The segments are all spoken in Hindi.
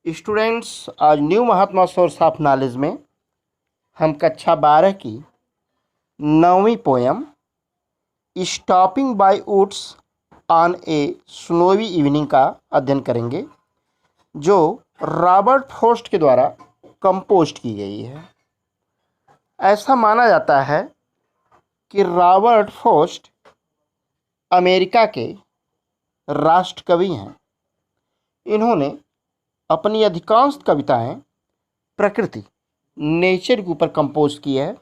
स्टूडेंट्स, आज new Mahatma source of knowledge में हम कक्षा 12 की 9वीं poem stopping by woods on a snowy evening का अध्ययन करेंगे, जो रॉबर्ट फ्रॉस्ट के द्वारा कंपोज की गई है। ऐसा माना जाता है कि रॉबर्ट फ्रॉस्ट अमेरिका के राष्ट्रकवि हैं। इन्होंने अपनी अधिकांश कविताएं प्रकृति नेचर के ऊपर कंपोज की है।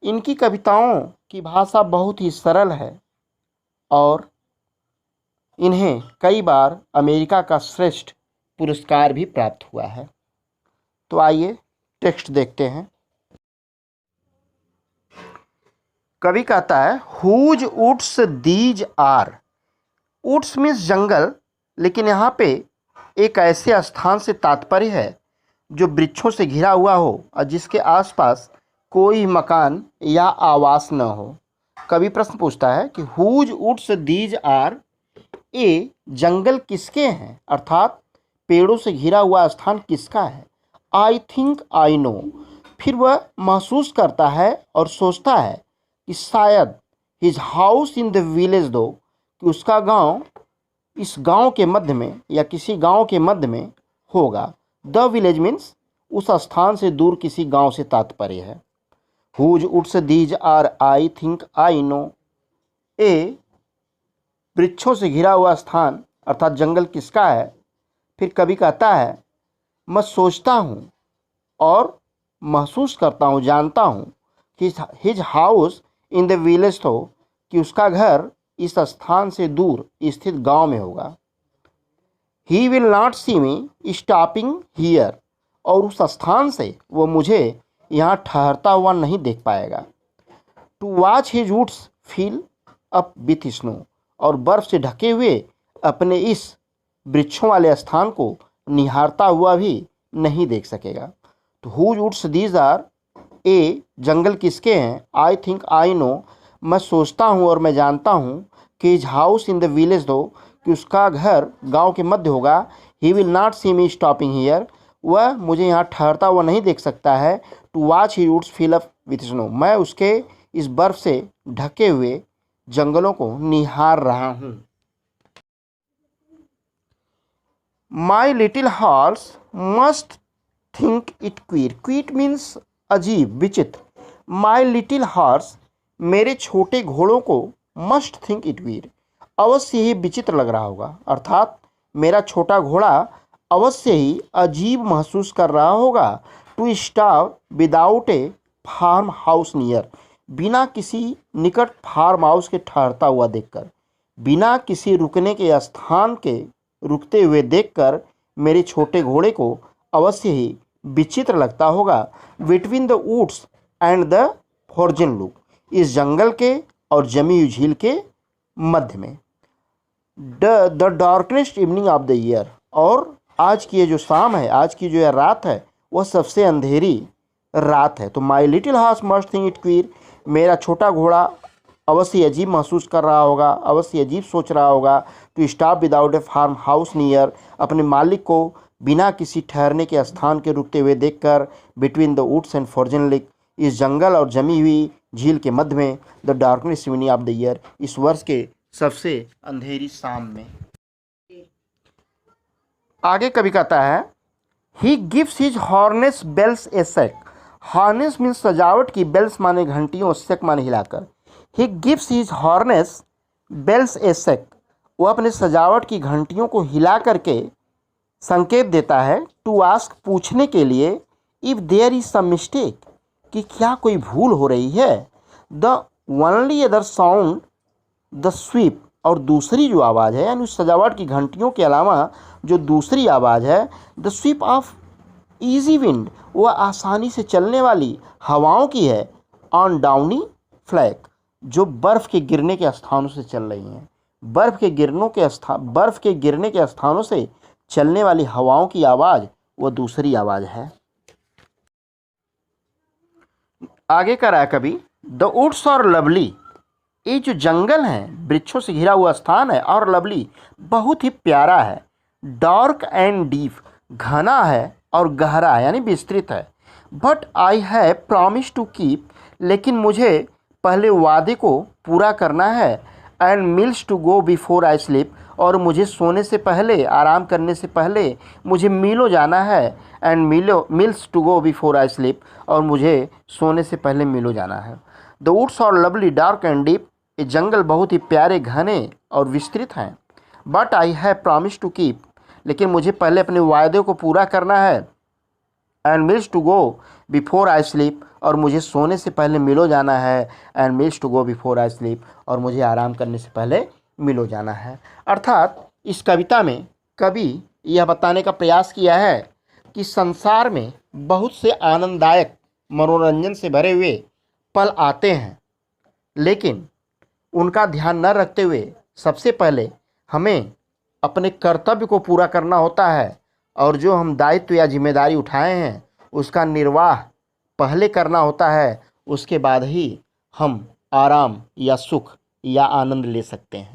इनकी कविताओं की भाषा बहुत ही सरल है और इन्हें कई बार अमेरिका का श्रेष्ठ पुरस्कार भी प्राप्त हुआ है। तो आइए टेक्स्ट देखते हैं। कवि कहता है, whose woods these are. Woods means जंगल, लेकिन यहाँ पे एक ऐसे स्थान से तात्पर्य है जो वृक्षों से घिरा हुआ हो और जिसके आसपास कोई मकान या आवास न हो। कवि प्रश्न पूछता है कि हुज वुड्स दीज आर, ये जंगल किसके हैं, अर्थात पेड़ों से घिरा हुआ स्थान किसका है। आई थिंक आई नो, फिर वह महसूस करता है और सोचता है कि शायद his house in the village though, कि उसका गांव इस गांव के मध्य में या किसी गांव के मध्य में होगा। द विलेज मीन्स उस स्थान से दूर किसी गांव से तात्पर्य है। Whose woods these are, I think I know, ए वृक्षों से घिरा हुआ स्थान अर्थात जंगल किसका है। फिर कवि कहता है, मैं सोचता हूँ और महसूस करता हूँ, जानता हूँ कि his house in the village तो, कि उसका घर इस स्थान से दूर स्थित गांव में होगा। He will not see me stopping here, और उस स्थान से वो मुझे यहाँ ठहरता हुआ नहीं देख पाएगा। To watch his woods fill up with snow, और बर्फ से ढके हुए अपने इस वृक्षों वाले स्थान को निहारता हुआ भी नहीं देख सकेगा। तो हुज वुड्स दीज आर, ए जंगल किसके हैं। आई थिंक आई नो, मैं सोचता हूँ और मैं जानता हूँ कि his house in the village though, कि उसका घर गांव के मध्य होगा। He will not see me stopping here, वह मुझे यहाँ ठहरता हुआ नहीं देख सकता है। To watch his woods fill up with snow, मैं उसके इस बर्फ से ढके हुए जंगलों को निहार रहा हूँ। My little horse must think it queer. Quite means अजीब, विचित्र। माई लिटिल हॉर्स, मेरे छोटे घोड़ों को मस्ट थिंक इट वीर, अवश्य ही विचित्र लग रहा होगा, अर्थात मेरा छोटा घोड़ा अवश्य ही अजीब महसूस कर रहा होगा। To stop without a farmhouse near, बिना किसी निकट फार्म हाउस के ठहरता हुआ देखकर, बिना किसी रुकने के स्थान के रुकते हुए देखकर मेरे छोटे घोड़े को अवश्य ही विचित्र लगता होगा। Between the woods and the frozen lake, इस जंगल के और जमी हुई झील के मध्य में। The darkest evening of the year, और आज की ये जो शाम है, आज की जो यह रात है, वह सबसे अंधेरी रात है। तो my little horse must think it queer, मेरा छोटा घोड़ा अवश्य अजीब महसूस कर रहा होगा, अवश्य अजीब सोच रहा होगा। To stop without a farmhouse near, अपने मालिक को बिना किसी ठहरने के स्थान के रुकते हुए देखकर। Between the woods and frozen lake, इस जंगल और जमी हुई झील के मध्य में। The darkest evening of the year, इस वर्ष के सबसे अंधेरी शाम में। आगे कवि कहता है, he gives his harness bells a shake. Harness means सजावट की, बेल्स माने घंटियों, सेक माने हिलाकर। He gives his harness bells a shake, वो अपने सजावट की घंटियों को हिला करके संकेत देता है। टू आस्क, पूछने के लिए। If there is some mistake, कि क्या कोई भूल हो रही है। The only other sound the sweep, और दूसरी जो आवाज़ है, यानी उस सजावट की घंटियों के अलावा जो दूसरी आवाज़ है, the SVEEP of easy wind, वह आसानी से चलने वाली हवाओं की है। ऑन डाउनी फ्लैक, जो बर्फ़ के गिरने के स्थानों से चल रही हैं। बर्फ़ के गिरने के स्थानों से चलने वाली हवाओं की आवाज़ वह दूसरी आवाज़ है। आगे कह रहा है कभी, द वुड्स आर लवली, ये जो जंगल है, वृक्षों से घिरा हुआ स्थान है, और लवली बहुत ही प्यारा है। डार्क एंड डीप, घना है और गहरा यानी विस्तृत है। But I have promise to keep, लेकिन मुझे पहले वादे को पूरा करना है। And miles to go before I sleep, और मुझे सोने से पहले, आराम करने से पहले मुझे मीलों जाना है। And miles to go before I sleep, और मुझे सोने से पहले मीलों जाना है। The woods are lovely dark and deep, ये जंगल बहुत ही प्यारे, घने और विस्तृत हैं। But I have promise to keep, लेकिन मुझे पहले अपने वायदे को पूरा करना है। And miles to go before I sleep, और मुझे सोने से पहले मिलो जाना है। And miles to go before I sleep, और मुझे आराम करने से पहले मिलो जाना है। अर्थात इस कविता में कवि यह बताने का प्रयास किया है कि संसार में बहुत से आनंददायक, मनोरंजन से भरे हुए पल आते हैं, लेकिन उनका ध्यान न रखते हुए सबसे पहले हमें अपने कर्तव्य को पूरा करना होता है, और जो हम दायित्व या जिम्मेदारी उठाए हैं उसका निर्वाह पहले करना होता है। उसके बाद ही हम आराम या सुख या आनंद ले सकते हैं।